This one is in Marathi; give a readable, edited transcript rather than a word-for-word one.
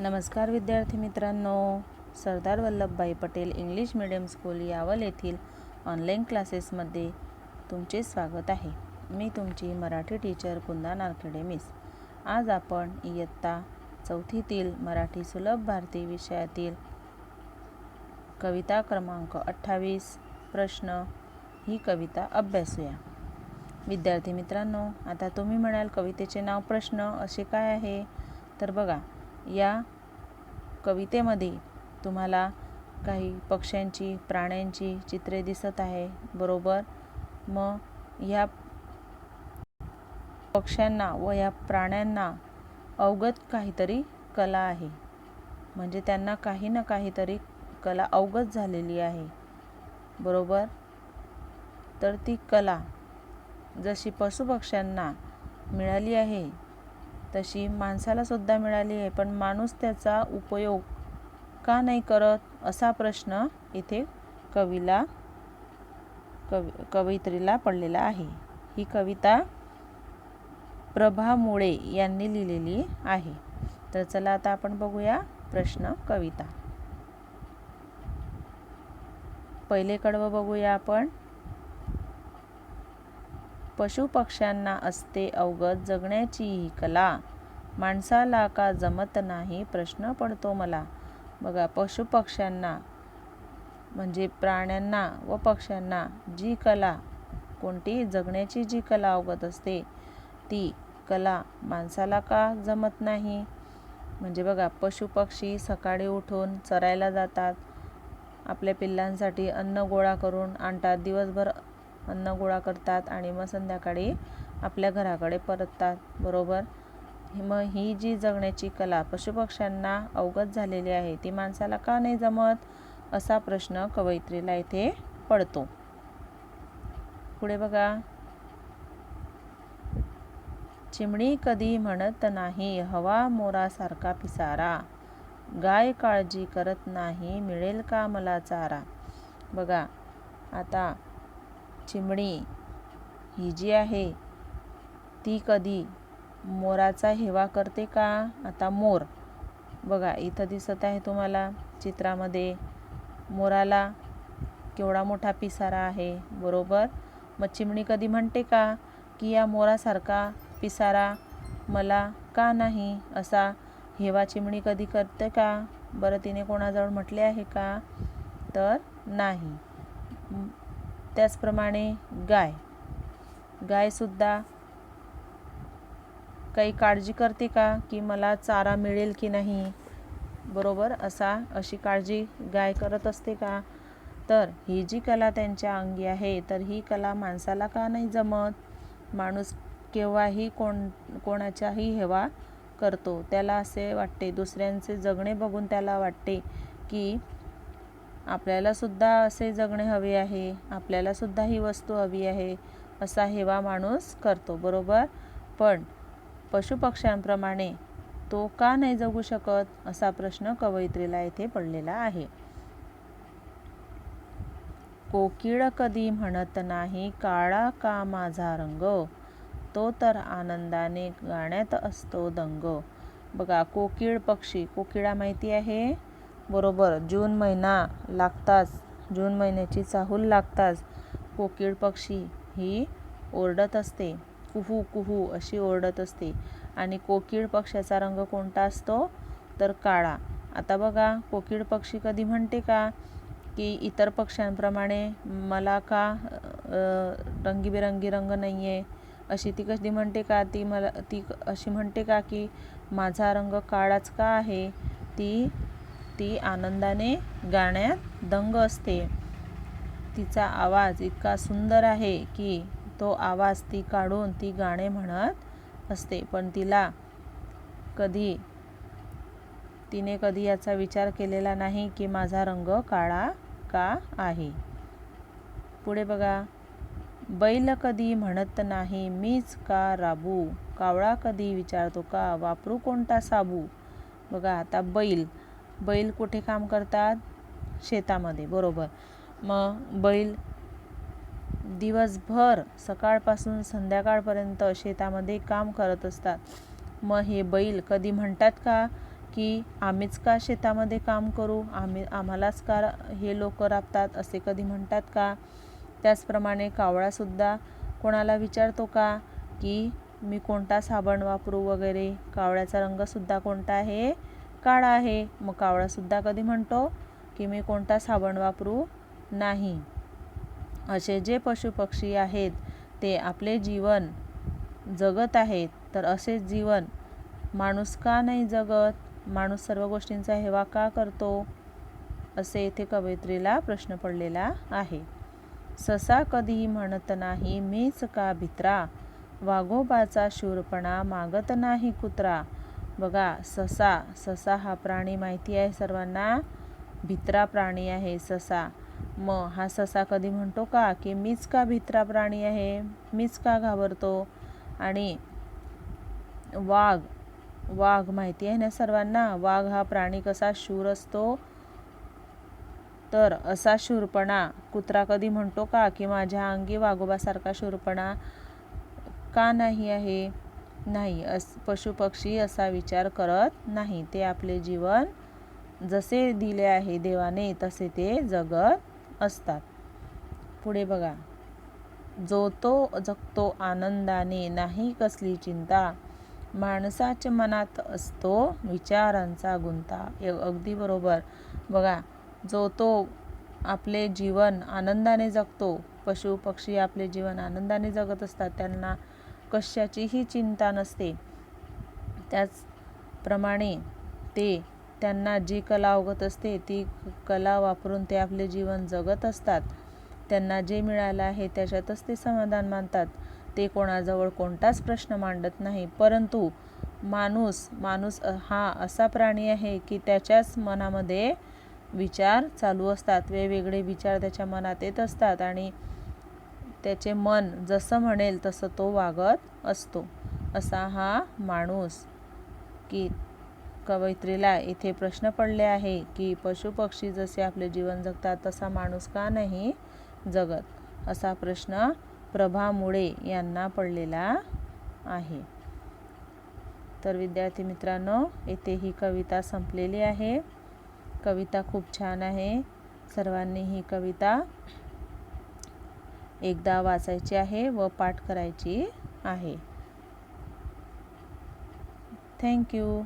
नमस्कार विद्यार्थी मित्रांनो, Sardar Vallabhbhai Patel English medium school Yawal येथील ऑनलाईन क्लासेसमध्ये तुमचे स्वागत आहे। मी तुमची मराठी टीचर कुंदा नारखेडे मिस। आज आपण इयत्ता चौथीतील मराठी सुलभ भारती विषयातील कविता क्रमांक 28 प्रश्न ही कविता अभ्यासूया। विद्यार्थी मित्रांनो, आता तुम्ही म्हणाल कवितेचे नाव प्रश्न असे काय आहे, तर बघा या कवितेमध्ये तुम्हाला काही पक्ष्यांची प्राण्यांची चित्रे दिसत आहे, बरोबर। मग या पक्ष्यांना व या प्राण्यांना अवगत काहीतरी कला आहे, म्हणजे त्यांना काही ना काहीतरी कला अवगत झालेली आहे, बरोबर। तर ती कला जशी पशुपक्ष्यांना मिळाली आहे तशी माणसाला सुद्धा मिळाली आहे, पण माणूस त्याचा उपयोग का नाही करत, असा प्रश्न इथे कवयित्रीला पडलेला आहे। ही कविता प्रभा मुळे यांनी लिहिलेली आहे। तर चला आता आपण बघूया प्रश्न कविता। पहिले कडवं बघूया आपण। पशुपक्ष्यांना असते अवगत जगण्याची ही कला, माणसाला का जमत नाही प्रश्न पडतो मला। बघा, पशुपक्ष्यांना म्हणजे प्राण्यांना व पक्ष्यांना जी कला, कोणती जगण्याची जी कला अवगत असते ती कला माणसाला का जमत नाही। म्हणजे बघा, पशुपक्षी सकाळी उठून चरायला जातात, आपल्या पिल्लांसाठी अन्न गोळा करून आणतात, दिवसभर अन्न गोळा करतात आणि मग संध्याकाळी आपल्या घराकडे परततात, बरोबर। मग ही जी जगण्याची कला पशुपक्ष्यांना अवगत झालेली आहे ती माणसाला का नाही जमत, असा प्रश्न कवयित्रीला इथे पडतो। पुढे बघा, चिमणी कधी म्हणत नाही हवा मोरासारखा पिसारा, गाय काळजी करत नाही मिळेल का मला चारा। बघा, आता चिमणी ही जी आहे ती कधी मोराचा हेवा करते का। आता मोर बघा इथं दिसत आहे तुम्हाला चित्रामध्ये, मोराला केवढा मोठा पिसारा आहे, बरोबर। मग चिमणी कधी म्हणते का की या मोरासारखा पिसारा मला का नाही, असा हेवा चिमणी कधी करते का, बरं तिने कोणाजवळ म्हटले आहे का, तर नाही। त्याचप्रमाणे गाय सुद्धा काही काळजी करते का की मला चारा मिळेल की नाही, बरोबर। अशी काळजी गाय करत असते का। तर ही जी कला त्यांच्या अंगी आहे तर ही कला माणसाला का नाही जमत। माणूस केव्हाही कोणाच्याही हेवा करतो, त्याला असे वाटते, दुसऱ्यांचे जगणे बघून त्याला वाटते की आपल्याला सुद्धा असे जगणे हवे आहे, आपल्याला सुद्धा ही वस्तू हवी आहे, असा हेवा माणूस करतो, बरोबर। पण पशुपक्ष्यांप्रमाणे तो का नाही जगू शकत, असा प्रश्न कवयित्रीला येथे पडलेला आहे। कोकिळ कधी म्हणत नाही काळा का माझा रंग, तो तर आनंदाने गाण्यात असतो दंग। बघा, कोकिळ पक्षी, कोकिळा माहिती आहे, बरोबर। जून महिना लागताच, जून महिन्याची चाहूल लागताच कोकिळ पक्षी ही ओरडत असते, कुहू कुहू अशी ओरडत असते। आणि कोकिळ पक्षाचा रंग कोणता असतो, तर काळा। आता बघा, कोकिळ पक्षी कधी म्हणते का की इतर पक्ष्यांप्रमाणे मला का रंगीबेरंगी रंग नाही आहे, अशी ती कधी म्हणते का, ती अशी म्हणते का की माझा रंग काळाच का आहे। ती आनंदाने गाण्यात दंग असते, तिचा आवाज इतका सुंदर आहे की तो आवाज ती काढून ती गाणे म्हणत असते, पण तिने कधी याचा विचार केलेला नाही की माझा रंग काळा का आहे। पुढे बघा, बैल कधी म्हणत नाही मीच का राबू, कावळा कधी विचारतो का वापरू कोणता साबू। बघा, आता बैल कुठे काम करतात, शेतामध्ये, बरोबर। मग बैल दिवसभर सकाळपासून संध्याकाळपर्यंत शेतामध्ये काम करत असतात। मग हे बैल कधी म्हणतात का की आम्हीच का शेतामध्ये काम करू, आम्हालाच का हे लोक राबतात असे कधी म्हणतात का? त्याचप्रमाणे कावळासुद्धा कोणाला विचारतो का की मी कोणता साबण वापरू वगैरे? कावळ्याचा रंगसुद्धा कोणता आहे? काळा आहे. मग कावळासुद्धा कधी म्हणतो की मी कोणता साबण वापरू नाही. असे जे पशुपक्षी आहेत ते आपले जीवन जगत आहेत, तर असे जीवन माणूस का नाही जगत? माणूस सर्व गोष्टींचा हेवा का करतो? असे येथे कवयित्रीला प्रश्न पडलेला आहे. ससा कधीही म्हणत नाही मीच का भित्रा, वाघोबाचा शूरपणा मागत नाही कुत्रा. बघा, ससा हा प्राणी माहिती आहे सर्वांना, भित्रा प्राणी आहे ससा. मग हा ससा कधी म्हणतो का की मीच का भित्रा प्राणी आहे, मीच का घाबरतो? आणि वाघ माहिती आहे ना सर्वांना, वाघ हा प्राणी कसा शूर असतो, तर असा शूरपणा कुत्रा कधी म्हणतो का की माझ्या अंगी वाघोबासारखा शूरपणा का नाही आहे? नाही. पशुपक्षी असा विचार करत नाही. ते आपले जीवन जसे दिले आहे देवाने तसे ते जगत असतात. पुढे बघा, जो तो जगतो आनंदाने नाही कसली चिंता, माणसाच्या मनात असतो विचारांचा गुंता. अगदी बरोबर. बघा, जो तो आपले जीवन आनंदाने जगतो, पशु पक्षी आपले जीवन आनंदाने जगत असतात, त्यांना कशाचीही चिंता नसते. त्याचप्रमाणे त्यांना जी कला अवगत असते ती कला वापरून ते आपले जीवन जगत असतात. त्यांना जे मिळालं आहे त्याच्यातच ते समाधान मानतात. ते कोणाजवळ कोणताच प्रश्न मांडत नाही. परंतु माणूस हा असा प्राणी आहे की त्याच्याच मनामध्ये विचार चालू असतात. वेगवेगळे विचार त्याच्या मनात येत असतात आणि त्याचे मन जसं म्हणेल तसं तो वागत असतो. असा हा माणूस. की कवयित्रीला इथे प्रश्न पडले आहे की पशुपक्षी जसे आपले जीवन जगतात तसा माणूस का नाही जगत, असा प्रश्न प्रभा मुळे यांना पडलेला आहे. तर विद्यार्थी मित्रांनो, येथे ही कविता संपलेली आहे. कविता खूप छान आहे. सर्वांनी ही कविता एकदा वाचायची आहे व पाठ करायची आहे. थँक्यू.